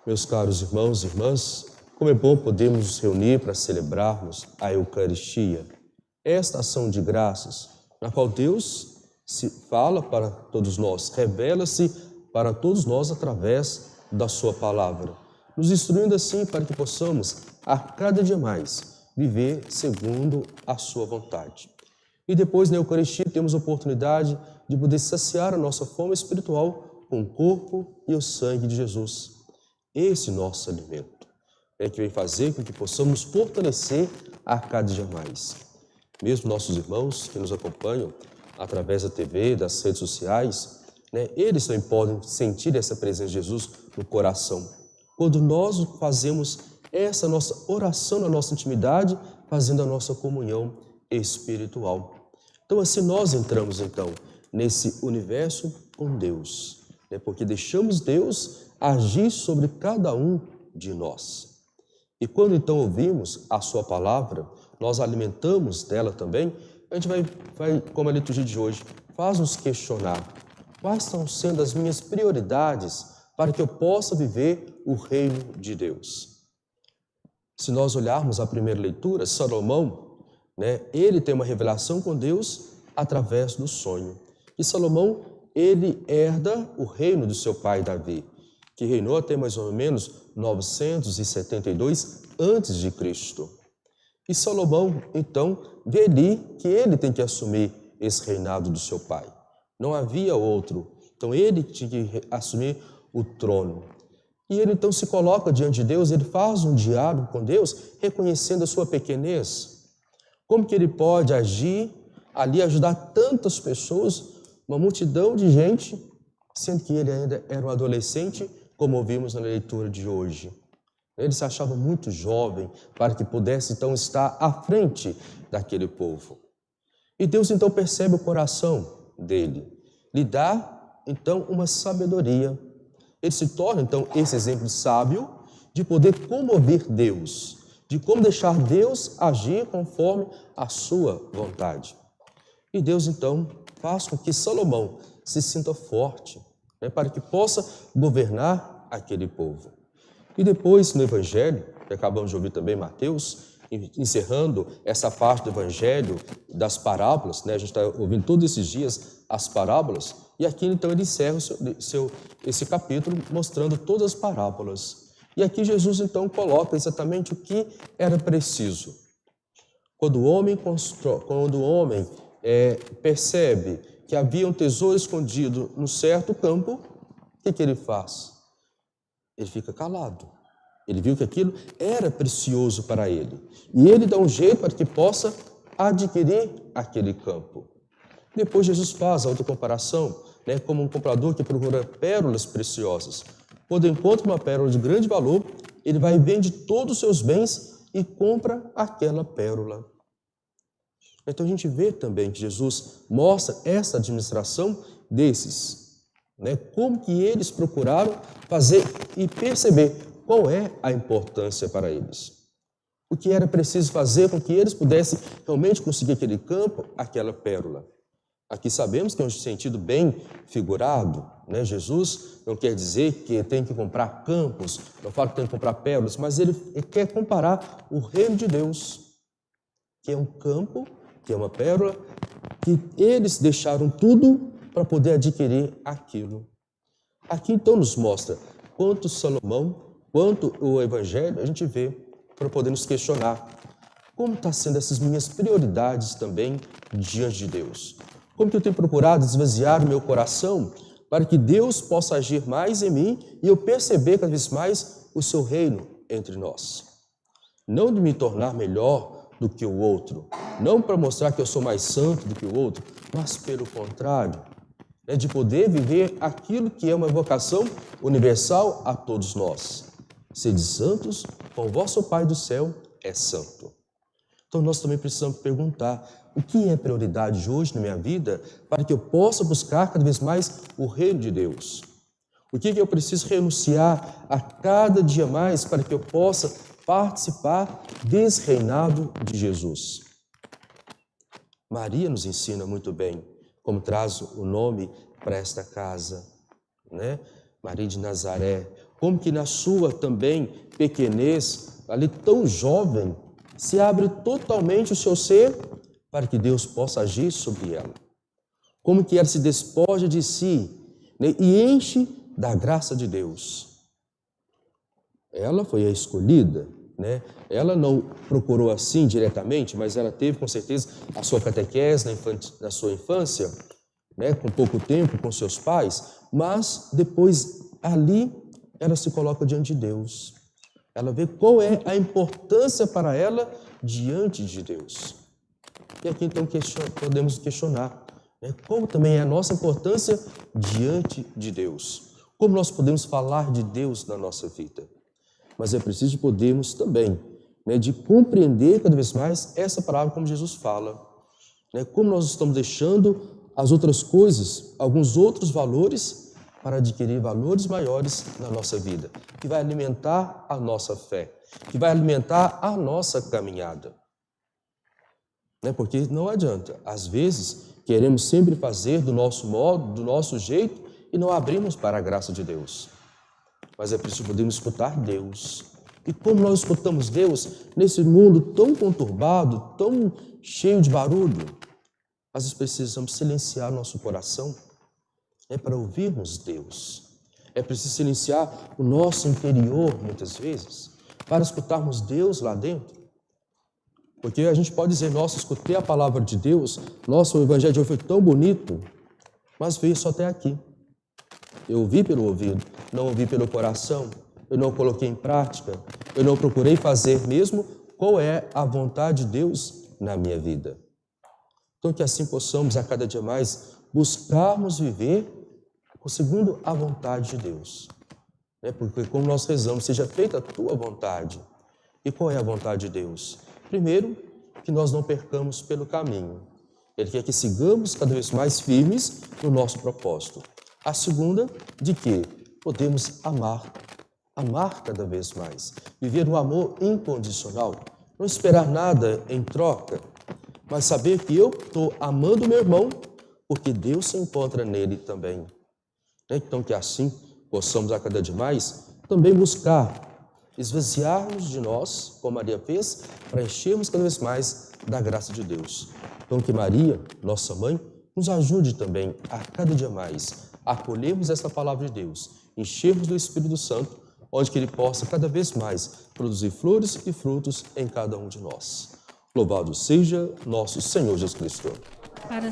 Meus caros irmãos e irmãs, como é bom podermos nos reunir para celebrarmos a Eucaristia, esta ação de graças, na qual Deus se fala para todos nós, revela-se para todos nós através da sua palavra, nos instruindo assim para que possamos, a cada dia mais, viver segundo a sua vontade. E depois, na Eucaristia, temos a oportunidade de poder saciar a nossa fome espiritual com o corpo e o sangue de Jesus. Esse nosso alimento é que vem fazer com que possamos fortalecer a cada dia mais. Mesmo nossos irmãos que nos acompanham através da TV, das redes sociais, eles também podem sentir essa presença de Jesus no coração. Quando nós fazemos essa nossa oração na nossa intimidade, fazendo a nossa comunhão espiritual. Então assim nós entramos nesse universo com Deus, porque deixamos Deus agir sobre cada um de nós. E quando então ouvimos a sua palavra, nós alimentamos dela também, a gente vai como a liturgia de hoje, faz-nos questionar quais estão sendo as minhas prioridades para que eu possa viver o reino de Deus. Se nós olharmos a primeira leitura, Salomão, ele tem uma revelação com Deus através do sonho. E Salomão, ele herda o reino do seu pai Davi, que reinou até mais ou menos 972 a.C. E Salomão, então, vê ali que ele tem que assumir esse reinado do seu pai. Não havia outro. Então, ele tinha que assumir o trono. E ele, então, se coloca diante de Deus, ele faz um diálogo com Deus, reconhecendo a sua pequenez. Como que ele pode agir ali, ajudar tantas pessoas, uma multidão de gente, sendo que ele ainda era um adolescente, como ouvimos na leitura de hoje. Ele se achava muito jovem para que pudesse, então, estar à frente daquele povo. E Deus, então, percebe o coração dele, lhe dá, então, uma sabedoria. Ele se torna, então, esse exemplo sábio de poder comover Deus, de como deixar Deus agir conforme a sua vontade. E Deus, então, faz com que Salomão se sinta forte, para que possa governar aquele povo. E depois, no Evangelho, que acabamos de ouvir também Mateus, encerrando essa parte do Evangelho das parábolas, a gente está ouvindo todos esses dias as parábolas, e aqui então ele encerra esse capítulo mostrando todas as parábolas. E aqui Jesus então coloca exatamente o que era preciso. Quando o homem percebe que havia um tesouro escondido no certo campo, o que ele faz? Ele fica calado. Ele viu que aquilo era precioso para ele. E ele dá um jeito para que possa adquirir aquele campo. Depois Jesus faz a outra comparação, como um comprador que procura pérolas preciosas. Quando encontra uma pérola de grande valor, ele vai e vende todos os seus bens e compra aquela pérola. Então a gente vê também que Jesus mostra essa administração desses, como que eles procuraram fazer e perceber qual é a importância para eles. O que era preciso fazer com que eles pudessem realmente conseguir aquele campo, aquela pérola. Aqui sabemos que é um sentido bem figurado, Jesus não quer dizer que tem que comprar campos, não fala que tem que comprar pérolas, mas ele quer comparar o reino de Deus, que é um campo, que é uma pérola, que eles deixaram tudo para poder adquirir aquilo. Aqui então nos mostra quanto Salomão, quanto o Evangelho, a gente vê para poder nos questionar como estão sendo essas minhas prioridades também diante de Deus. Como que eu tenho procurado esvaziar o meu coração para que Deus possa agir mais em mim e eu perceber cada vez mais o seu reino entre nós. Não de me tornar melhor do que o outro, não para mostrar que eu sou mais santo do que o outro, mas pelo contrário, de poder viver aquilo que é uma vocação universal a todos nós. Sede santos, como vosso Pai do céu é santo. Então nós também precisamos perguntar, o que é prioridade hoje na minha vida para que eu possa buscar cada vez mais o reino de Deus? O que eu preciso renunciar a cada dia mais para que eu possa participar desse reinado de Jesus? Maria nos ensina muito bem como traz o nome para esta casa, Maria de Nazaré, como que na sua também pequenez, ali tão jovem, se abre totalmente o seu ser para que Deus possa agir sobre ela. Como que ela se despoja de si, né, e enche da graça de Deus. Ela foi a escolhida, né? Ela não procurou assim diretamente, mas ela teve com certeza a sua catequese na sua infância, né, com pouco tempo com seus pais, mas depois ali ela se coloca diante de Deus. Ela vê qual é a importância para ela diante de Deus. E aqui então podemos questionar, né, qual também é a nossa importância diante de Deus. Como nós podemos falar de Deus na nossa vida. Mas é preciso podermos também, né, de compreender cada vez mais essa palavra como Jesus fala. Né, como nós estamos deixando as outras coisas, alguns outros valores, para adquirir valores maiores na nossa vida, que vai alimentar a nossa fé, que vai alimentar a nossa caminhada. Né, porque não adianta, às vezes queremos sempre fazer do nosso modo, do nosso jeito, e não abrimos para a graça de Deus. Mas é preciso podermos escutar Deus. E como nós escutamos Deus nesse mundo tão conturbado, tão cheio de barulho, às vezes precisamos silenciar nosso coração, para ouvirmos Deus. É preciso silenciar o nosso interior, muitas vezes, para escutarmos Deus lá dentro. Porque a gente pode dizer, nossa, escutei a palavra de Deus, nossa, o evangelho de hoje foi tão bonito, mas veio só até aqui. Eu ouvi pelo ouvido, não ouvi pelo coração, eu não coloquei em prática, eu não procurei fazer mesmo qual é a vontade de Deus na minha vida. Então que assim possamos a cada dia mais buscarmos viver segundo a vontade de Deus. Porque como nós rezamos, seja feita a tua vontade. E qual é a vontade de Deus? Primeiro, que nós não percamos pelo caminho. Ele quer que sigamos cada vez mais firmes no nosso propósito. A segunda, de que podemos amar cada vez mais. Viver um amor incondicional. Não esperar nada em troca, mas saber que eu estou amando meu irmão porque Deus se encontra nele também. Então que assim possamos a cada dia mais também buscar esvaziarmos de nós, como Maria fez, para enchermos cada vez mais da graça de Deus. Então que Maria, nossa mãe, nos ajude também a cada dia mais a acolhermos essa palavra de Deus, enchermos do Espírito Santo, onde que Ele possa cada vez mais produzir flores e frutos em cada um de nós. Louvado seja nosso Senhor Jesus Cristo. Para